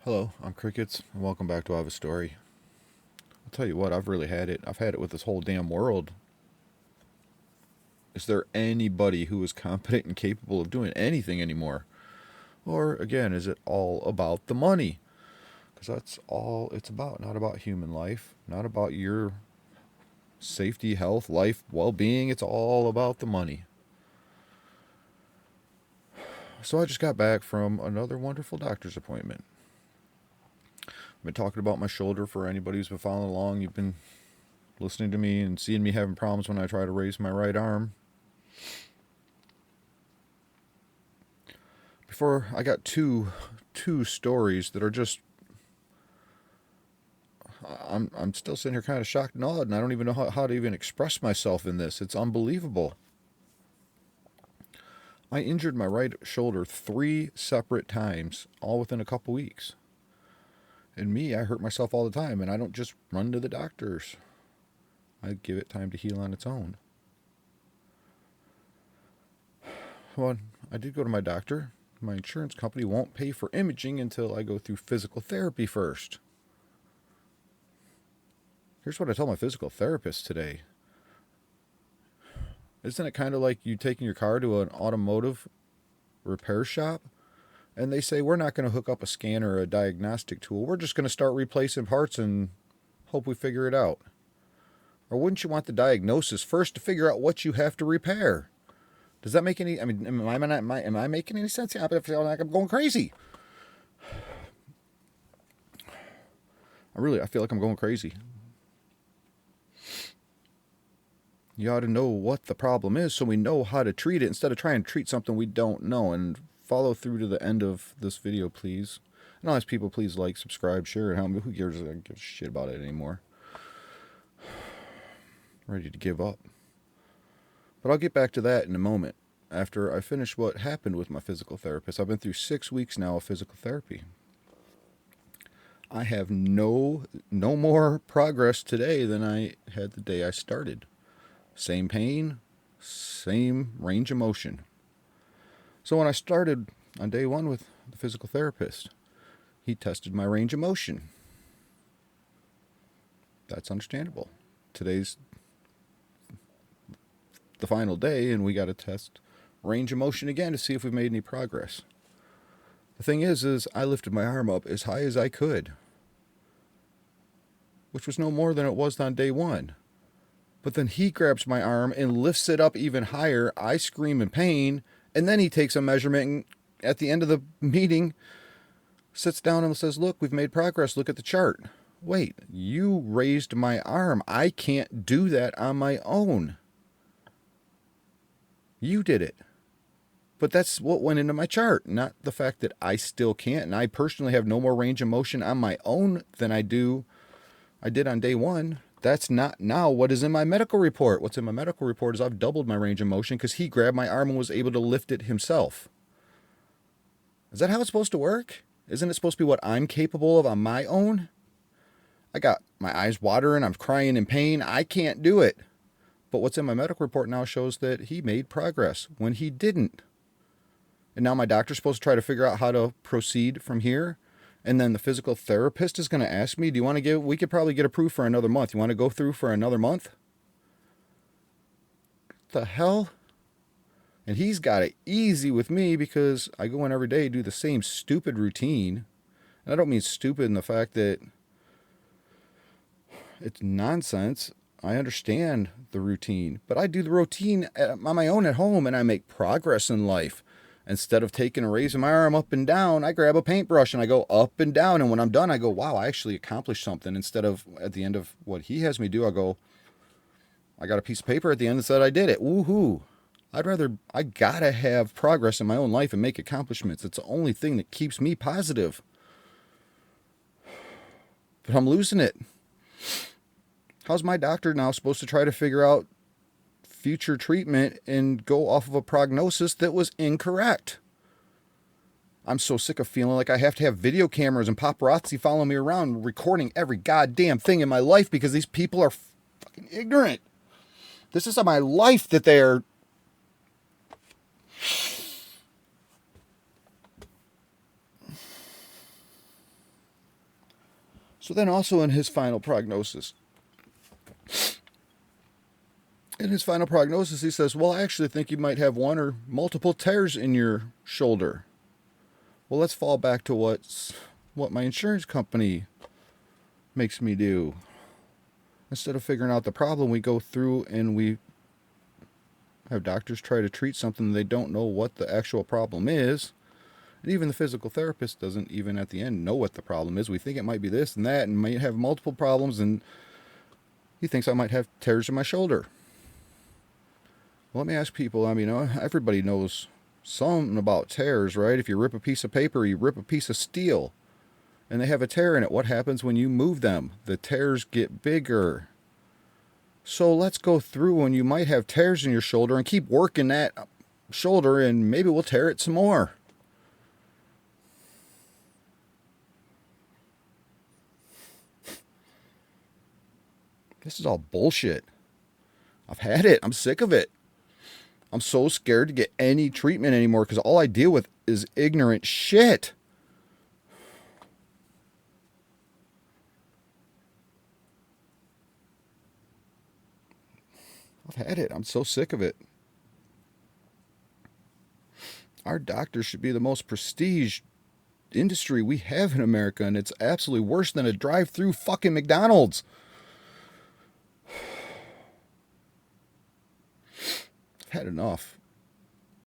Hello, I'm Crickets, and welcome back to I Have a Story. I'll tell you what, I've really had it. I've had it with this whole damn world. Is there anybody who is competent and capable of doing anything anymore? Or, again, is it all about the money? Because that's all it's about. Not about human life, not about your safety, health, life, well being. It's all about the money. So I just got back from another wonderful doctor's appointment. I've been talking about my shoulder for anybody who's been following along. You've been listening to me and seeing me having problems when I try to raise my right arm. Before I got two stories that are just I'm still sitting here kind of shocked and awed, and I don't even know how to even express myself in this. It's unbelievable. I injured my right shoulder 3 separate times, all within a couple weeks. And me, I hurt myself all the time, and I don't just run to the doctors. I give it time to heal on its own. Well, I did go to my doctor. My insurance company won't pay for imaging until I go through physical therapy first. Here's what I told my physical therapist today. Isn't it kind of like you taking your car to an automotive repair shop and they say, we're not going to hook up a scanner or a diagnostic tool. We're just going to start replacing parts and hope we figure it out. Or wouldn't you want the diagnosis first to figure out what you have to repair? Does that make any, am I making any sense? I feel like I'm going crazy. I feel like I'm going crazy. You ought to know what the problem is so we know how to treat it instead of trying to treat something we don't know. And follow through to the end of this video, please. And I'll ask people, please like, subscribe, share, and help me. Who cares? I don't give a shit about it anymore. I'm ready to give up. But I'll get back to that in a moment after I finish what happened with my physical therapist. I've been through 6 weeks now of physical therapy. I have no more progress today than I had the day I started. Same pain, same range of motion. So when I started on day 1 with the physical therapist, he tested my range of motion. That's understandable. Today's the final day, and we got to test range of motion again to see if we've made any progress. The thing is I lifted my arm up as high as I could, which was no more than it was on day 1. But then he grabs my arm and lifts it up even higher. I scream in pain, and then he takes a measurement and at the end of the meeting sits down and says, look, we've made progress. Look at the chart. Wait, you raised my arm. I can't do that on my own. You did it. But that's what went into my chart, not the fact that I still can't. And I personally have no more range of motion on my own than I did on day 1. That's not now what is in my medical report. What's in my medical report is I've doubled my range of motion because he grabbed my arm and was able to lift it himself. Is that how it's supposed to work? Isn't it supposed to be what I'm capable of on my own? I got my eyes watering. I'm crying in pain. I can't do it. But what's in my medical report now shows that he made progress when he didn't. And now my doctor's supposed to try to figure out how to proceed from here. And then the physical therapist is going to ask me, do you want to we could probably get approved for another month. You want to go through for another month? What the hell? And he's got it easy with me because I go in every day, do the same stupid routine. And I don't mean stupid in the fact that it's nonsense. I understand the routine, but I do the routine on my own at home and I make progress in life. Instead of taking and raising my arm up and down, I grab a paintbrush and I go up and down. And when I'm done, I go, wow, I actually accomplished something. Instead of at the end of what he has me do, I got a piece of paper at the end that said I did it. Woohoo. I gotta have progress in my own life and make accomplishments. It's the only thing that keeps me positive. But I'm losing it. How's my doctor now supposed to try to figure out future treatment and go off of a prognosis that was incorrect? I'm so sick of feeling like I have to have video cameras and paparazzi following me around recording every goddamn thing in my life because these people are fucking ignorant. This is my life that they're... So then also in his final prognosis, he says, well, I actually think you might have one or multiple tears in your shoulder. Well, let's fall back to what my insurance company makes me do. Instead of figuring out the problem, we go through and we have doctors try to treat something they don't know what the actual problem is. And even the physical therapist doesn't even at the end know what the problem is. We think it might be this and that and might have multiple problems, and he thinks I might have tears in my shoulder. Well, let me ask people, I mean, everybody knows something about tears, right? If you rip a piece of paper, you rip a piece of steel, and they have a tear in it. What happens when you move them? The tears get bigger. So let's go through when you might have tears in your shoulder and keep working that shoulder, and maybe we'll tear it some more. This is all bullshit. I've had it. I'm sick of it. I'm so scared to get any treatment anymore because all I deal with is ignorant shit. I've had it. I'm so sick of it. Our doctors should be the most prestige industry we have in America, and it's absolutely worse than a drive-through fucking McDonald's. I've had enough.